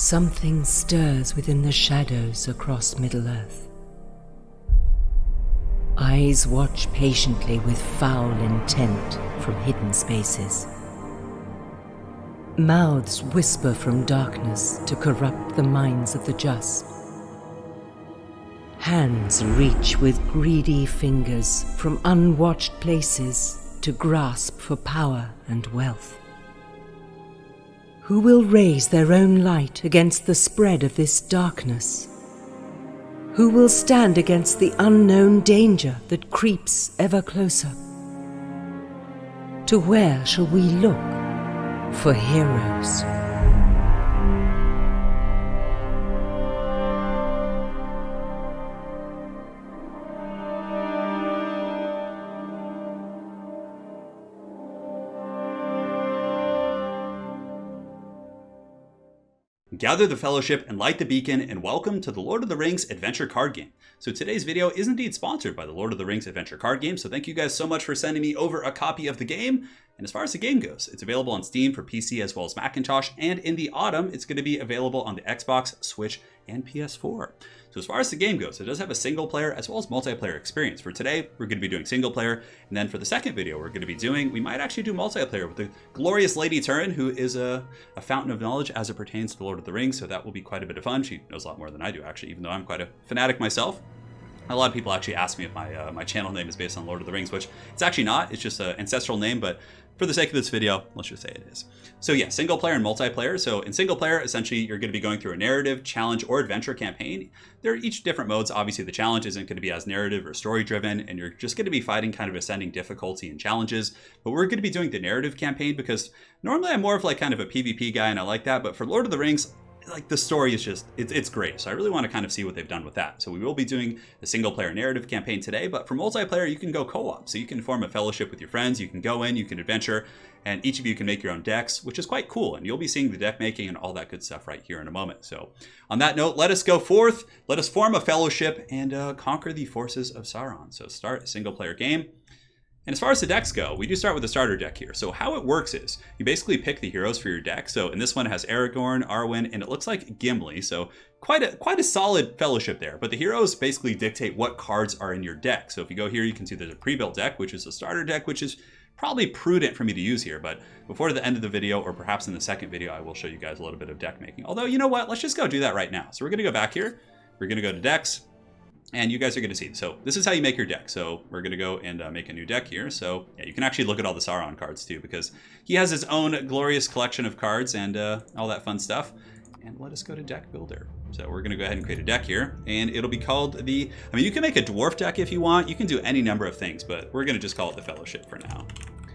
Something stirs within the shadows across Middle-earth. Eyes watch patiently with foul intent from hidden spaces. Mouths whisper from darkness to corrupt the minds of the just. Hands reach with greedy fingers from unwatched places to grasp for power and wealth. Who will raise their own light against the spread of this darkness? Who will stand against the unknown danger that creeps ever closer? To where shall we look for heroes? Gather the Fellowship and light the beacon, and welcome to the Lord of the Rings adventure card game. So today's video is indeed sponsored by the Lord of the Rings adventure card game, so thank you guys so much for sending me over a copy of the game. And as far as the game goes, it's available on Steam for PC as well as Macintosh, and in the autumn, it's going to be available on the Xbox, Switch, and PS4. So as far as the game goes, it does have a single player as well as multiplayer experience. For today, we're going to be doing single player, and then for the second video we're going to be doing, we might actually do multiplayer with the glorious Lady Turin, who is a fountain of knowledge as it pertains to the Lord of the Rings, so that will be quite a bit of fun. She knows a lot more than I do, actually, even though I'm quite a fanatic myself. A lot of people actually ask me if my channel name is based on Lord of the Rings, which it's actually not. It's just an ancestral name, but for the sake of this video, let's just say it is. So yeah, single player and multiplayer. So in single player, essentially, you're going to be going through a narrative, challenge, or adventure campaign. They're each different modes. Obviously, the challenge isn't going to be as narrative or story driven, and you're just going to be fighting kind of ascending difficulty and challenges. But we're going to be doing the narrative campaign because normally I'm more of like kind of a PvP guy, and I like that. But for Lord of the Rings, like the story is just, it's great. So I really want to kind of see what they've done with that. So we will be doing the single player narrative campaign today, but for multiplayer, you can go co-op. So you can form a fellowship with your friends, you can go in, you can adventure, and each of you can make your own decks, which is quite cool. And you'll be seeing the deck making and all that good stuff right here in a moment. So on that note, let us go forth, let us form a fellowship and conquer the forces of Sauron. So start a single player game. And as far as the decks go, we do start with the starter deck here. So how it works is you basically pick the heroes for your deck. So in this one it has Aragorn, Arwen, and it looks like Gimli. So quite a solid fellowship there. But the heroes basically dictate what cards are in your deck. So if you go here, you can see there's a pre-built deck, which is a starter deck, which is probably prudent for me to use here. But before the end of the video, or perhaps in the second video, I will show you guys a little bit of deck making. Although, you know what? Let's just go do that right now. So we're going to go back here. We're going to go to decks. And you guys are going to see. So this is how you make your deck. So we're going to go and make a new deck here. So yeah, you can actually look at all the Sauron cards too, because he has his own glorious collection of cards and all that fun stuff. And let us go to deck builder. So we're going to go ahead and create a deck here, and it'll be called the, I mean, you can make a dwarf deck if you want. You can do any number of things, but we're going to just call it the Fellowship for now.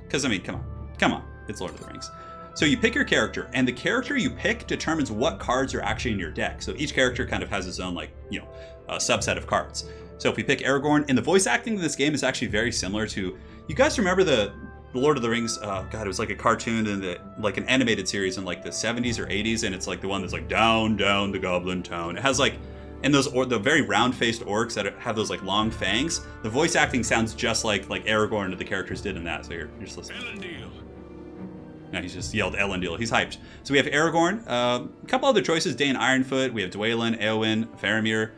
Because I mean, come on, it's Lord of the Rings. So you pick your character, and the character you pick determines what cards are actually in your deck. So each character kind of has its own, like, you know, subset of cards. So if we pick Aragorn, and the voice acting of this game is actually very similar to, you guys remember the Lord of the Rings, God, it was like a cartoon and like an animated series in like the 70s or 80s, and it's like the one that's like down the Goblin Town. It has like, and those the very round-faced orcs that have those like long fangs. The voice acting sounds just like Aragorn and the characters did in that. So you're just listening. No, he's just yelled Elendil. He's hyped. So we have Aragorn, a couple other choices, Dain Ironfoot, we have Dwalin, Eowyn, Faramir,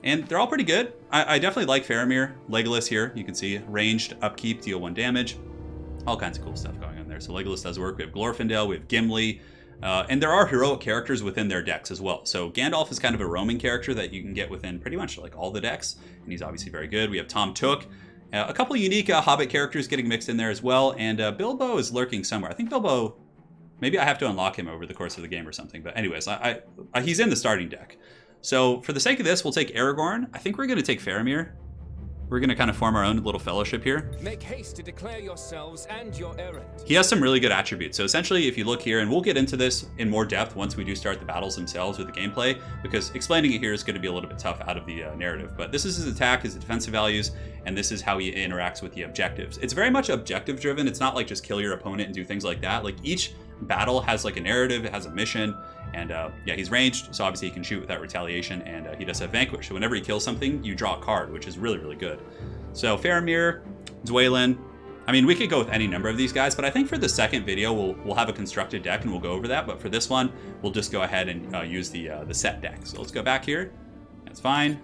and they're all pretty good. I definitely like Faramir. Legolas here, you can see ranged, upkeep, deal 1 damage. All kinds of cool stuff going on there. So Legolas does work. We have Glorfindel, we have Gimli, and there are heroic characters within their decks as well. So Gandalf is kind of a roaming character that you can get within pretty much like all the decks, and he's obviously very good. We have Tom Took. A couple unique Hobbit characters getting mixed in there as well, and Bilbo is lurking somewhere. I think Bilbo, maybe I have to unlock him over the course of the game or something, but anyways, he's in the starting deck. So for the sake of this, we'll take Aragorn. I think we're going to take Faramir. We're going to kind of form our own little fellowship here. Make haste to declare yourselves and your errand. He has some really good attributes. So essentially, if you look here, and we'll get into this in more depth once we do start the battles themselves with the gameplay, because explaining it here is going to be a little bit tough out of the narrative. But this is his attack, his defensive values, and this is how he interacts with the objectives. It's very much objective driven. It's not like just kill your opponent and do things like that. Like each battle has like a narrative, it has a mission, and yeah, he's ranged, so obviously he can shoot without retaliation, and he does have Vanquish. So whenever he kills something, you draw a card, which is really, really good. So Faramir, Dwalin, I mean, we could go with any number of these guys, but I think for the second video, we'll have a constructed deck and we'll go over that. But for this one, we'll just go ahead and use the set deck. So let's go back here. That's fine.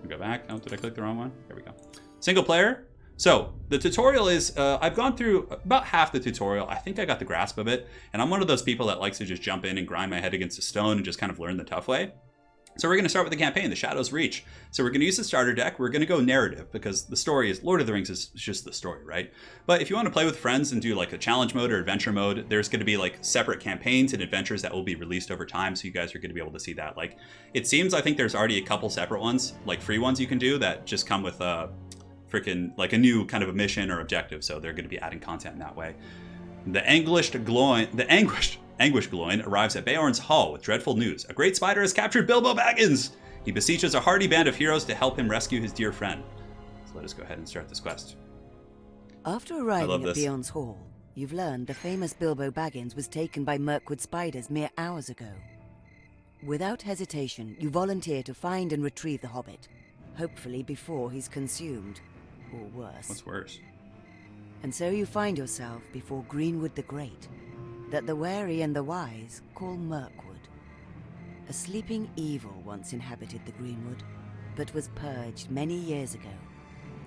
We'll go back. Oh, did I click the wrong one? There we go. Single player. So the tutorial is, I've gone through about half the tutorial. I think I got the grasp of it. And I'm one of those people that likes to just jump in and grind my head against a stone and just kind of learn the tough way. So we're going to start with the campaign, The Shadow's Reach. So we're going to use the starter deck. We're going to go narrative because the story is, Lord of the Rings is just the story, right? But if you want to play with friends and do like a challenge mode or adventure mode, there's going to be like separate campaigns and adventures that will be released over time. So you guys are going to be able to see that. Like, it seems, I think there's already a couple separate ones, like free ones you can do that just come with freaking like a new kind of a mission or objective. So they're going to be adding content in that way. The anguished Gloin arrives at Beorn's hall with dreadful news. A great spider has captured Bilbo Baggins! He beseeches a hardy band of heroes to help him rescue his dear friend. So let us go ahead and start this quest. After arriving at Beorn's hall, you've learned the famous Bilbo Baggins was taken by Mirkwood spiders mere hours ago. Without hesitation, you volunteer to find and retrieve the hobbit, hopefully before he's consumed, or worse. What's worse? And so you find yourself before Greenwood the Great, that the wary and the wise call Mirkwood. A sleeping evil once inhabited the Greenwood, but was purged many years ago.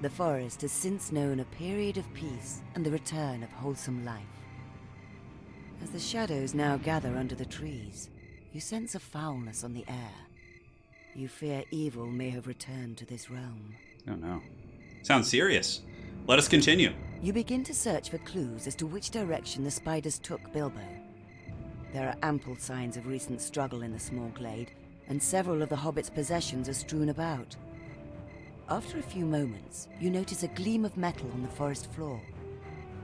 The forest has since known a period of peace and the return of wholesome life. As the shadows now gather under the trees, you sense a foulness on the air. You fear evil may have returned to this realm. Oh no. Sounds serious. Let us continue. You begin to search for clues as to which direction the spiders took Bilbo. There are ample signs of recent struggle in the small glade, and several of the hobbit's possessions are strewn about. After a few moments, you notice a gleam of metal on the forest floor.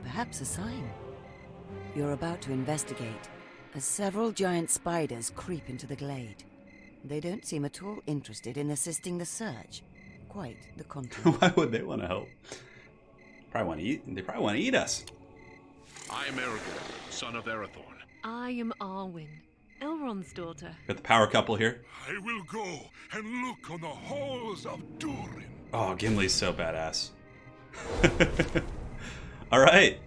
Perhaps a sign. You're about to investigate, as several giant spiders creep into the glade. They don't seem at all interested in assisting the search. Quite the contrary. Why would they want to help? They probably want to eat us. I am Aragorn, son of Arathorn. I am Arwen, Elrond's daughter. Got the power couple here. I will go and look on the halls of Durin. Oh, Gimli's so badass. All right.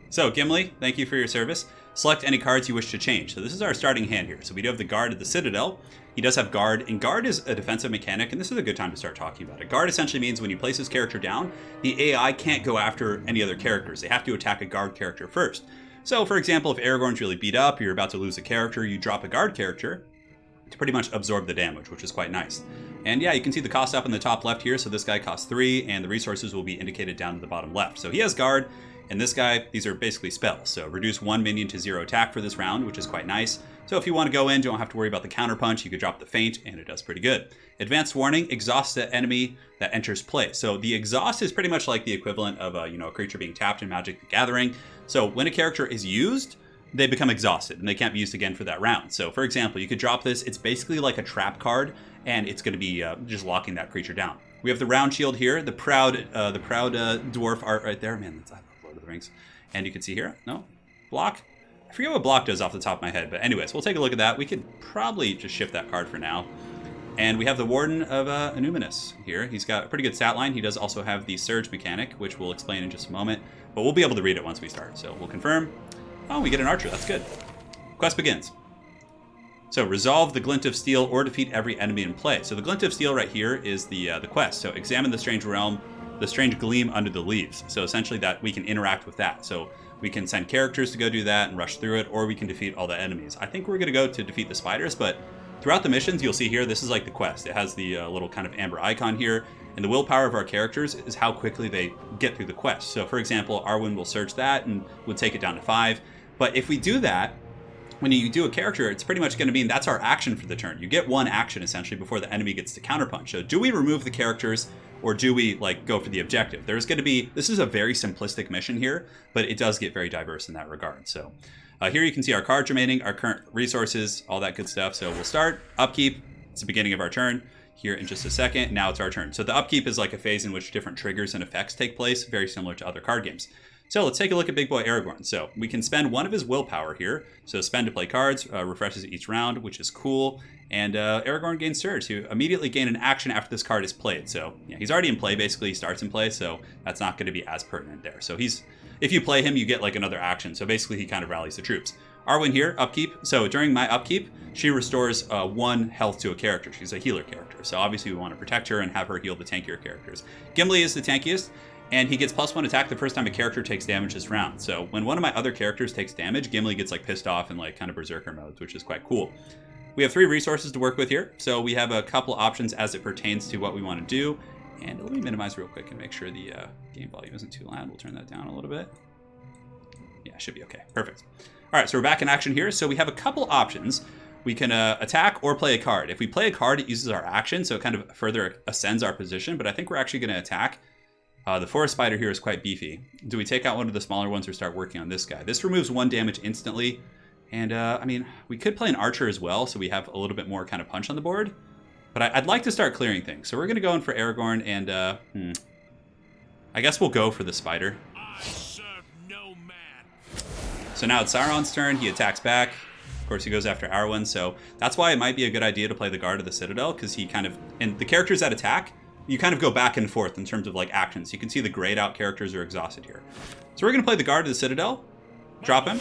So, Gimli, thank you for your service. Select any cards you wish to change. So this is our starting hand here. So we do have the Guard at the Citadel. He does have Guard, and Guard is a defensive mechanic, and this is a good time to start talking about it. Guard essentially means when you place this character down, the AI can't go after any other characters. They have to attack a Guard character first. So, for example, if Aragorn's really beat up, you're about to lose a character, you drop a Guard character to pretty much absorb the damage, which is quite nice. And yeah, you can see the cost up in the top left here. So this guy costs 3, and the resources will be indicated down to the bottom left. So he has Guard. And this guy, these are basically spells. So reduce 1 minion to 0 attack for this round, which is quite nice. So if you want to go in, don't have to worry about the counterpunch. You could drop the feint, and it does pretty good. Advanced warning, exhaust the enemy that enters play. So the exhaust is pretty much like the equivalent of a creature being tapped in Magic the Gathering. So when a character is used, they become exhausted, and they can't be used again for that round. So for example, you could drop this. It's basically like a trap card, and it's going to be just locking that creature down. We have the round shield here, the proud dwarf art right there. Man, that's Lord of the Rings. And you can see here, no, block. I forget what block does off the top of my head, but anyways, we'll take a look at that. We could probably just shift that card for now. And we have the Warden of Annuminus here. He's got a pretty good stat line. He does also have the Surge mechanic, which we'll explain in just a moment, but we'll be able to read it once we start. So we'll confirm. Oh, we get an archer. That's good. Quest begins. So resolve the Glint of Steel or defeat every enemy in play. So the Glint of Steel right here is the quest. So examine the strange realm, the strange gleam under the leaves. So essentially that we can interact with that. So we can send characters to go do that and rush through it, or we can defeat all the enemies. I think we're going to go to defeat the spiders, but throughout the missions, you'll see here, this is like the quest. It has the little kind of amber icon here, and the willpower of our characters is how quickly they get through the quest. So for example, Arwen will search that and would take it down to 5. But if we do that, when you do a character, it's pretty much going to mean that's our action for the turn. You get one action essentially before the enemy gets to counterpunch. So do we remove the characters, or do we go for the objective? There's going to be, this is a very simplistic mission here, but it does get very diverse in that regard. So here you can see our cards remaining, our current resources, all that good stuff. So we'll start upkeep. It's the beginning of our turn here in just a second. Now it's our turn. So the upkeep is like a phase in which different triggers and effects take place, very similar to other card games. So let's take a look at Big Boy Aragorn. So we can spend one of his willpower here. So spend to play cards, refreshes each round, which is cool. And Aragorn gains Surge to immediately gain an action after this card is played. So yeah, he's already in play, basically. He starts in play, so that's not going to be as pertinent there. So if you play him, you get like another action. So basically, he kind of rallies the troops. Arwen here, upkeep. So during my upkeep, she restores 1 health to a character. She's a healer character. So obviously, we want to protect her and have her heal the tankier characters. Gimli is the tankiest, and he gets +1 attack the first time a character takes damage this round. So when one of my other characters takes damage, Gimli gets like pissed off and like kind of berserker modes, which is quite cool. We have 3 resources to work with here, so we have a couple options as it pertains to what we want to do. And let me minimize real quick and make sure the game volume isn't too loud. We'll turn that down a little bit. Yeah, should be okay. Perfect. All right, so we're back in action here. So we have a couple options. We can attack or play a card. If we play a card, it uses our action, so it kind of further ascends our position, but I think we're actually going to attack. The forest spider here is quite beefy. Do we take out one of the smaller ones or start working on this guy? This removes 1 damage instantly. And, I mean, we could play an archer as well, so we have a little bit more kind of punch on the board. But I'd like to start clearing things. So we're going to go in for Aragorn, and, I guess we'll go for the spider. I serve no man. So now it's Sauron's turn. He attacks back. Of course, he goes after Arwen, so that's why it might be a good idea to play the Guard of the Citadel, because he kind of... And the characters that attack, you kind of go back and forth in terms of, like, actions. You can see the grayed out characters are exhausted here. So we're going to play the Guard of the Citadel. Drop him.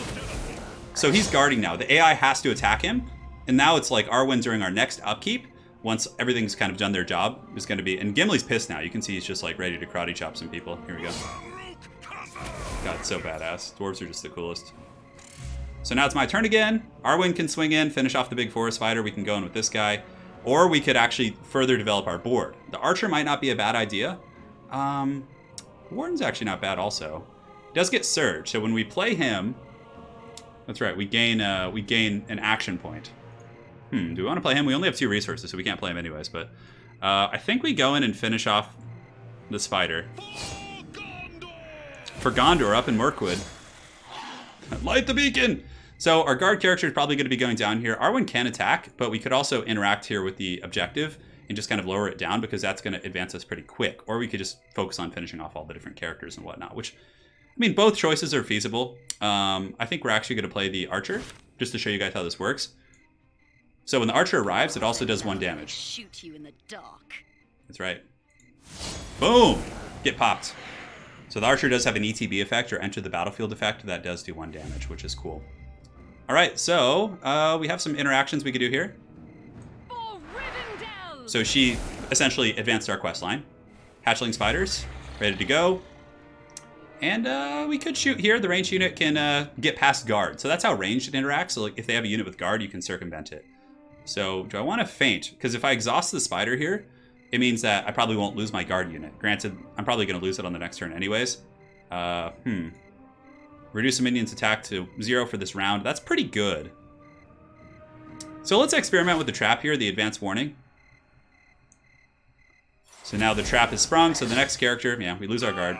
So he's guarding now. The AI has to attack him. And now it's like Arwen during our next upkeep, once everything's kind of done their job, is going to be... And Gimli's pissed now. You can see he's just like ready to karate chop some people. Here we go. God, it's so badass. Dwarves are just the coolest. So now it's my turn again. Arwen can swing in, finish off the big forest spider. We can go in with this guy. Or we could actually further develop our board. The archer might not be a bad idea. Warden's actually not bad also. He does get Surge. So when we play him... That's right, we gain an action point. Do we want to play him? We only have 2 resources, so we can't play him anyways, but I think we go in and finish off the spider. For Gondor up in Mirkwood. Light the beacon! So our guard character is probably going to be going down here. Arwen can attack, but we could also interact here with the objective and just kind of lower it down because that's going to advance us pretty quick. Or we could just focus on finishing off all the different characters and whatnot, which... I mean, both choices are feasible. I think we're actually going to play the archer, just to show you guys how this works. So when the archer arrives, it also does 1 damage. Shoot you in the dark. That's right. Boom! Get popped. So the archer does have an ETB effect, or enter the battlefield effect, that does do 1 damage, which is cool. All right, so we have some interactions we could do here. So she essentially advanced our quest line. Hatchling spiders, ready to go. And we could shoot here. The ranged unit can get past guard. So that's how ranged it interacts. So like if they have a unit with guard, you can circumvent it. So do I want to feint? Because if I exhaust the spider here, it means that I probably won't lose my guard unit. Granted, I'm probably going to lose it on the next turn anyways. Reduce a minion's attack to 0 for this round. That's pretty good. So let's experiment with the trap here, the advanced warning. So now the trap is sprung. So the next character, yeah, we lose our guard.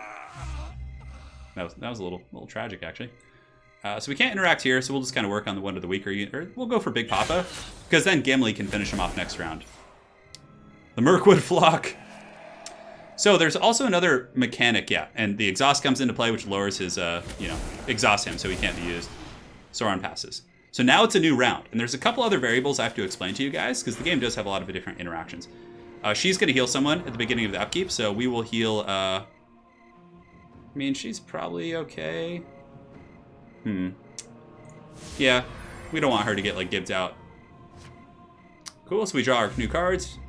That was a little tragic, actually. So we can't interact here, so we'll just kind of work on the one of the weaker unit. Or we'll go for Big Papa, because then Gimli can finish him off next round. The Mirkwood Flock. So there's also another mechanic, yeah, and the exhaust comes into play, which lowers his, exhausts him, so he can't be used. Sauron passes. So now it's a new round, and there's a couple other variables I have to explain to you guys, because the game does have a lot of different interactions. She's going to heal someone at the beginning of the upkeep, so we will heal... I mean, she's probably okay. Yeah, we don't want her to get, like, gibbed out. Cool, so we draw our new cards.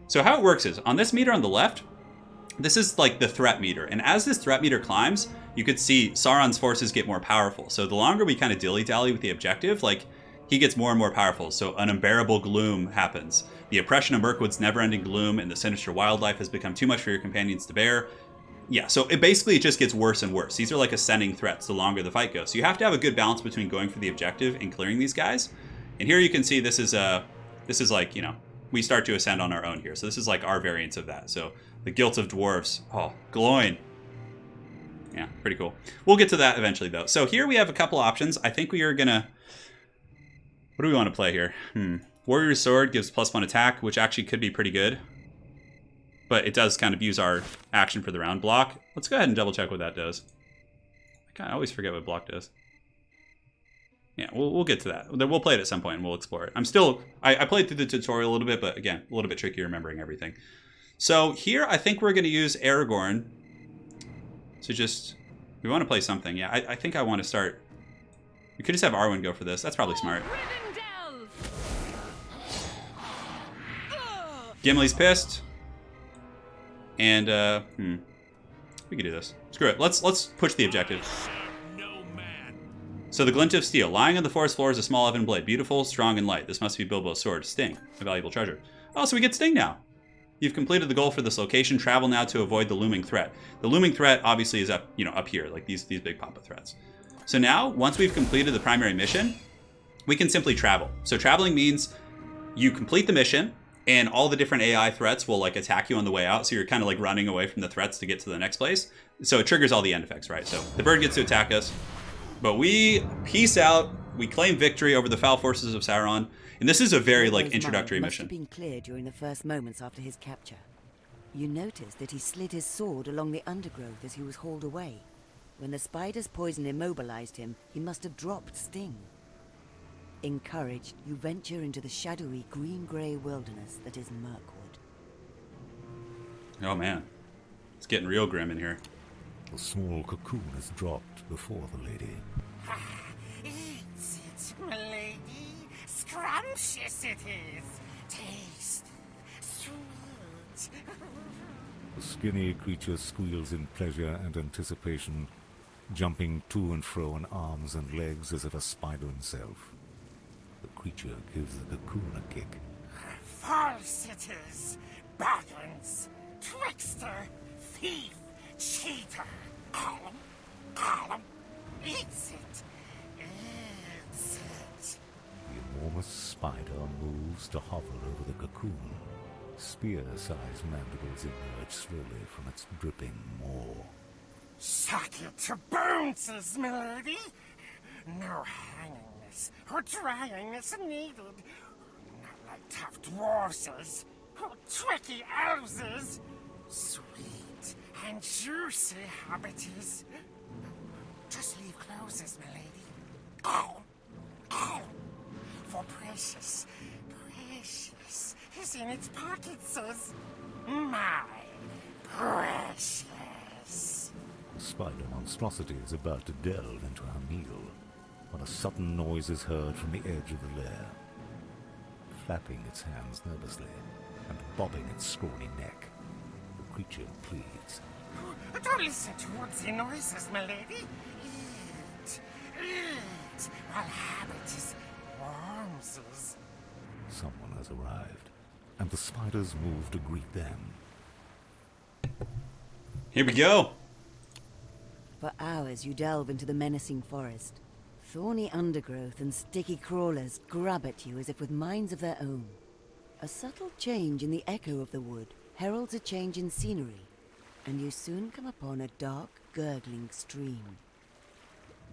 So how it works is, on this meter on the left, this is, like, the threat meter. And as this threat meter climbs, you could see Sauron's forces get more powerful. So the longer we kind of dilly-dally with the objective, like, he gets more and more powerful. So an unbearable gloom happens. The oppression of Mirkwood's never-ending gloom and the sinister wildlife has become too much for your companions to bear. Yeah, so it just gets worse and worse. These are like ascending threats the longer the fight goes. So you have to have a good balance between going for the objective and clearing these guys. And here you can see this is like, you know, we start to ascend on our own here. So this is like our variance of that. So the guilt of dwarves. Oh, Gloin. Yeah, pretty cool. We'll get to that eventually, though. So here we have a couple options. I think we are going to... What do we want to play here? Warrior's Sword gives +1 attack, which actually could be pretty good. But it does kind of use our action for the round block. Let's go ahead and double check what that does. I always forget what block does. Yeah, we'll get to that. We'll play it at some point and we'll explore it. I played through the tutorial a little bit, but again, a little bit tricky remembering everything. So here, I think we're going to use Aragorn to just... We want to play something. Yeah, I think I want to start... We could just have Arwen go for this. That's probably smart. Gimli's pissed. And, we could do this. Screw it. Let's push the objective. So the glint of steel. Lying on the forest floor is a small elven blade. Beautiful, strong, and light. This must be Bilbo's sword. Sting. A valuable treasure. Oh, so we get Sting now. You've completed the goal for this location. Travel now to avoid the looming threat. The looming threat obviously is up, up here, like these big pop-up threats. So now, once we've completed the primary mission, we can simply travel. So traveling means you complete the mission, and all the different AI threats will like attack you on the way out. So you're kind of like running away from the threats to get to the next place. So it triggers all the end effects, right? So the bird gets to attack us, but we peace out. We claim victory over the foul forces of Sauron. And this is a very like introductory mission. Must have been cleared during the first moments after his capture. You noticed that he slid his sword along the undergrowth as he was hauled away. When the spider's poison immobilized him, he must have dropped Sting. Encouraged, you venture into the shadowy green-grey wilderness that is Mirkwood. Oh man, it's getting real grim in here. The small cocoon is dropped before the lady. Eat it, milady. Scrumptious it is. Taste. Sweet. The skinny creature squeals in pleasure and anticipation, jumping to and fro on arms and legs as if a spider himself. The creature gives the cocoon a kick. False it is. Baggins. Trickster. Thief. Cheater. Column. Eats it. Eats it. The enormous spider moves to hover over the cocoon. Spear-sized mandibles emerge slowly from its dripping maw. Suck it to bones, milady. No hangingness or dryingness needed. Not like tough dwarfs or tricky elves. Sweet and juicy habbities. Just leave closes, milady. For precious is in its pockets, my precious. The spider monstrosity is about to delve into her meal when a sudden noise is heard from the edge of the lair. Flapping its hands nervously and bobbing its scrawny neck, the creature pleads. Don't listen to the noises, milady. Eat, while habit is warms us. Someone has arrived, and the spiders move to greet them. Here we go. For hours you delve into the menacing forest. Thorny undergrowth and sticky crawlers grab at you as if with minds of their own. A subtle change in the echo of the wood heralds a change in scenery, and you soon come upon a dark, gurgling stream.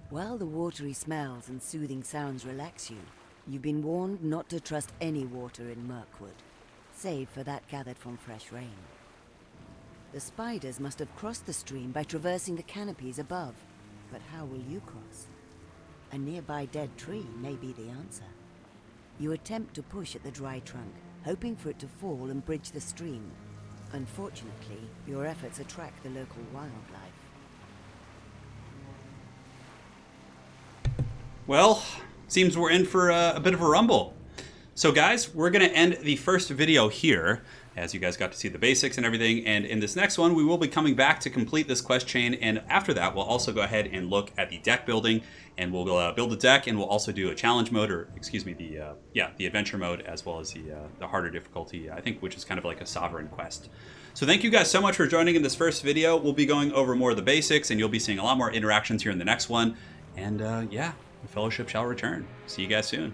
While the watery smells and soothing sounds relax you, you've been warned not to trust any water in Mirkwood, save for that gathered from fresh rain. The spiders must have crossed the stream by traversing the canopies above, but how will you cross? A nearby dead tree may be the answer. You attempt to push at the dry trunk, hoping for it to fall and bridge the stream. Unfortunately, your efforts attract the local wildlife. Well, seems we're in for a bit of a rumble. So guys, we're going to end the first video here, as you guys got to see the basics and everything. And in this next one, we will be coming back to complete this quest chain. And after that, we'll also go ahead and look at the deck building. And we'll build a deck, and we'll also do a challenge mode, or excuse me, the adventure mode, as well as the harder difficulty, I think, which is kind of like a sovereign quest. So thank you guys so much for joining in this first video. We'll be going over more of the basics, and you'll be seeing a lot more interactions here in the next one. And yeah, the Fellowship shall return. See you guys soon.